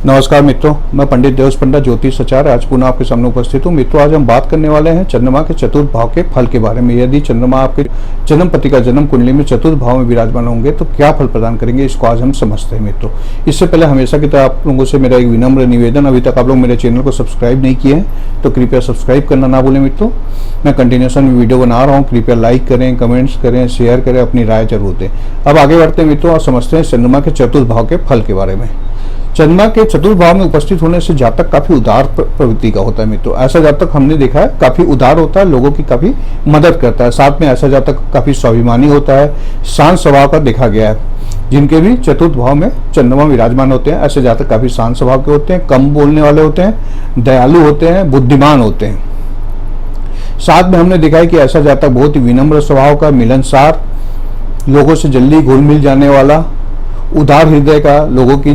नमस्कार मित्रों, मैं पंडित देवस पंडा ज्योतिष आचार्य आज पुनः आपके सामने उपस्थित हूँ। मित्रों, आज हम बात करने वाले हैं चंद्रमा के चतुर्थ भाव के फल के बारे में। यदि चंद्रमा आपके जन्म पति का जन्म कुंडली में चतुर्थ भाव में विराजमान होंगे तो क्या फल प्रदान करेंगे, इसको आज हम समझते हैं। मित्रों, इससे पहले हमेशा की तरह आप लोगों से मेरा एक विनम्र निवेदन, अभी तक आप लोग मेरे चैनल को सब्सक्राइब नहीं किए हैं तो कृपया सब्सक्राइब करना ना भूलें। मित्रों, मैं कंटिन्यूशन में वीडियो बना रहा हूँ, कृपया लाइक करें, कमेंट्स करें, शेयर करें, अपनी राय जरूर दें। अब आगे बढ़ते हैं मित्रों और समझते हैं चंद्रमा के चतुर्थ भाव के फल के बारे में। चंद्रमा के चतुर्थ भाव में उपस्थित होने से जातक काफी उदार प्रवृत्ति का होता है। मित्रों, ऐसा जातक हमने देखा है काफी उदार होता है, लोगों की काफी मदद करता है। साथ में ऐसा जातक काफी स्वाभिमानी होता है, शांत स्वभाव का देखा गया है। जिनके भी चतुर्थ भाव में चंद्रमा विराजमान होते हैं ऐसे जातक काफी शांत स्वभाव के होते हैं, कम बोलने वाले होते हैं, दयालु होते हैं, बुद्धिमान होते हैं। साथ में हमने देखा है कि ऐसा जातक बहुत ही विनम्र स्वभाव का, मिलनसार, लोगों से जल्दी घुल मिल जाने वाला, उदार हृदय का, लोगों की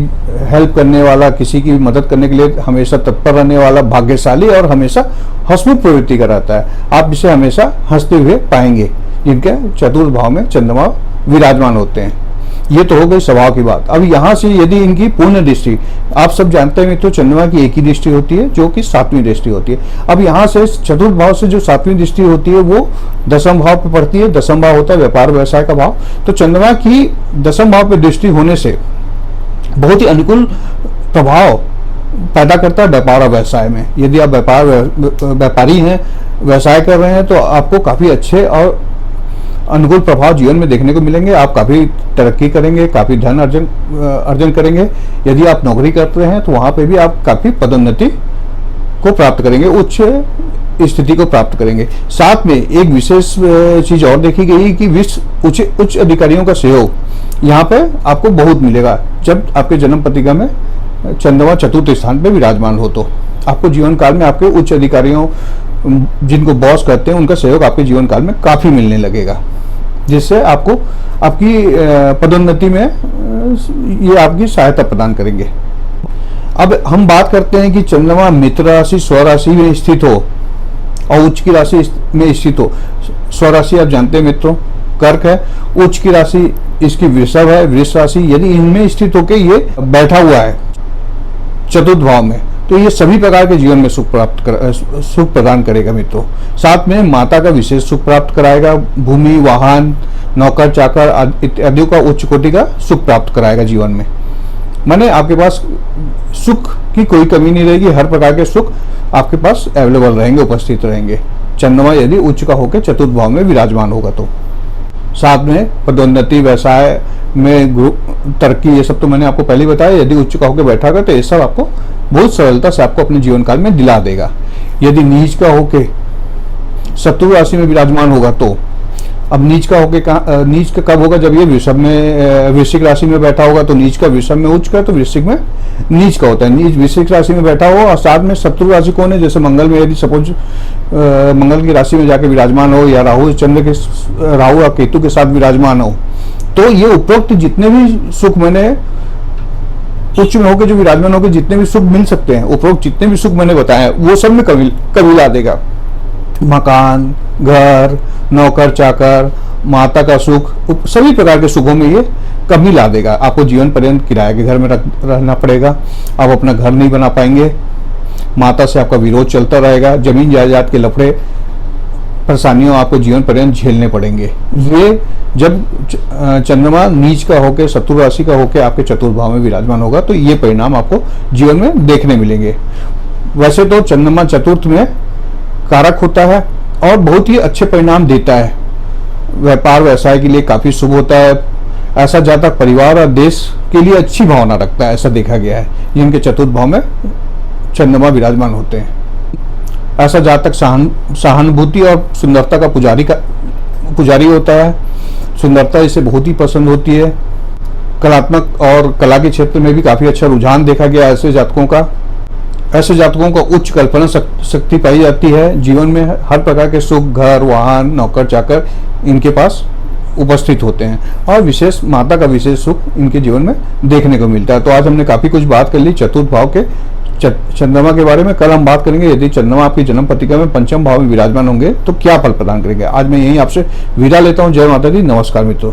हेल्प करने वाला, किसी की मदद करने के लिए हमेशा तत्पर रहने वाला, भाग्यशाली और हमेशा हंसमुख प्रवृत्ति का रहता है। आप इसे हमेशा हंसते हुए पाएंगे जिनके चतुर्थ भाव में चंद्रमा विराजमान होते हैं। ये तो हो गई स्वभाव की बात। अब यहाँ से यदि इनकी पूर्ण दृष्टि, आप सब जानते हैं मित्रों चंद्रमा की एक ही दृष्टि होती है जो कि 7वीं दृष्टि होती है। अब यहाँ से चतुर्थ भाव से जो 7वीं दृष्टि होती है वो दसम भाव पे पड़ती है। दसम भाव होता है व्यापार व्यवसाय का भाव। तो चंद्रमा की दसम भाव पे दृष्टि होने से बहुत ही अनुकूल प्रभाव पैदा करता है व्यापार और व्यवसाय में। यदि आप व्यापारी हैं, व्यवसाय कर रहे हैं तो आपको काफी अच्छे और अनुकूल प्रभाव जीवन में देखने को मिलेंगे। आप काफी तरक्की करेंगे, काफी धन अर्जन करेंगे। यदि आप नौकरी करते हैं तो वहां पे भी आप काफी पदोन्नति को प्राप्त करेंगे, उच्च स्थिति को प्राप्त करेंगे। साथ में एक विशेष चीज और देखी गई कि उच्च अधिकारियों का सहयोग यहाँ पे आपको बहुत मिलेगा। जब आपके जन्म पत्रिका में चंद्रमा चतुर्थ स्थान पे विराजमान हो तो आपको जीवन काल में आपके उच्च अधिकारियों, जिनको बॉस कहते हैं, उनका सहयोग आपके जीवन काल में काफी मिलने लगेगा, जिससे आपको आपकी पदोन्नति में ये आपकी सहायता प्रदान करेंगे। अब हम बात करते हैं कि चंद्रमा मित्र राशि, स्वराशि में स्थित हो और उच्च की राशि में स्थित हो। स्वराशि आप जानते हैं मित्रों कर्क है, उच्च की राशि इसकी वृषभ है, वृष राशि। यदि इनमें स्थित होकर ये बैठा हुआ है चतुर्थ भाव में तो ये सभी प्रकार के जीवन में सुख प्रदान करेगा मित्रों। साथ में माता का विशेष सुख प्राप्त कराएगा, भूमि, वाहन, नौकर चाकर इत्यादि का उच्च कोटि का सुख प्राप्त कराएगा जीवन में। माने आपके पास सुख की कोई कमी नहीं रहेगी, हर प्रकार के सुख आपके पास अवेलेबल रहेंगे, उपस्थित रहेंगे। चंद्रमा यदि उच्च का होकर चतुर्थ भाव में विराजमान होगा तो। साथ में पदोन्नति, व्यवसाय में तरक्की, ये सब तो मैंने आपको पहले ही बताया। यदि उच्च का होकर बैठा होगा तो ये सब आपको बहुत सरलता से आपको अपने जीवन काल में दिला देगा। यदि नीच का होके शत्रु राशि में विराजमान होगा तो, अब नीच का कब होगा, जब ये वृषभ में वृश्चिक राशि में बैठा होगा तो नीच का वृषभ में उच्च का, तो वृश्चिक में नीच का होता है। नीच वृश्चिक राशि में बैठा हो और साथ में शत्रु राशि कौन है, जैसे मंगल में, यदि सपोज मंगल की राशि में जाके विराजमान हो या राहु और केतु के साथ विराजमान हो तो ये उपरोक्त जितने भी सुख मैंने उच्च में होकर जो विराजमान होकर जितने भी सुख मिल सकते हैं, उपरोक्त जितने भी सुख मैंने बताए वो सब में कभी ला देगा। मकान, घर, नौकर चाकर, माता का सुख, सभी प्रकार के सुखों में ये कमी ला देगा। आपको जीवन पर्यंत किराए के घर में रहना पड़ेगा, आप अपना घर नहीं बना पाएंगे, माता से आपका विरोध चलता रहेगा, जमीन जायदाद के लफड़े परेशानियों आपको जीवन पर्यंत झेलने पड़ेंगे। ये जब चंद्रमा नीच का होकर, शत्रु राशि का होकर आपके चतुर्थ भाव में विराजमान होगा तो ये परिणाम आपको जीवन में देखने मिलेंगे। वैसे तो चंद्रमा चतुर्थ में कारक होता है और बहुत ही अच्छे परिणाम देता है, व्यापार व्यवसाय के लिए काफी शुभ होता है। ऐसा जातक परिवार और देश के लिए अच्छी भावना रखता है, ऐसा देखा गया है जिनके चतुर्थ भाव में चंद्रमा विराजमान होते हैं। ऐसा जातक सहानुभूति और सुंदरता का पुजारी होता है। सुंदरता इसे बहुत ही पसंद होती है। कलात्मक और कला के क्षेत्र में भी काफी अच्छा रुझान देखा गया ऐसे जातकों का उच्च कल्पना शक्ति पाई जाती है। जीवन में हर प्रकार के सुख, घर, वाहन, नौकर चाकर इनके पास उपस्थित होते हैं और विशेष माता का विशेष सुख इनके जीवन में देखने को मिलता है। तो आज हमने काफी कुछ बात कर ली चतुर्थ भाव के चंद्रमा के बारे में। कल हम बात करेंगे यदि चंद्रमा आपकी जन्म पत्रिका में पंचम भाव में विराजमान होंगे तो क्या फल प्रदान करेंगे। आज मैं यही आपसे विदा लेता हूं। जय माता दी, नमस्कार मित्रों।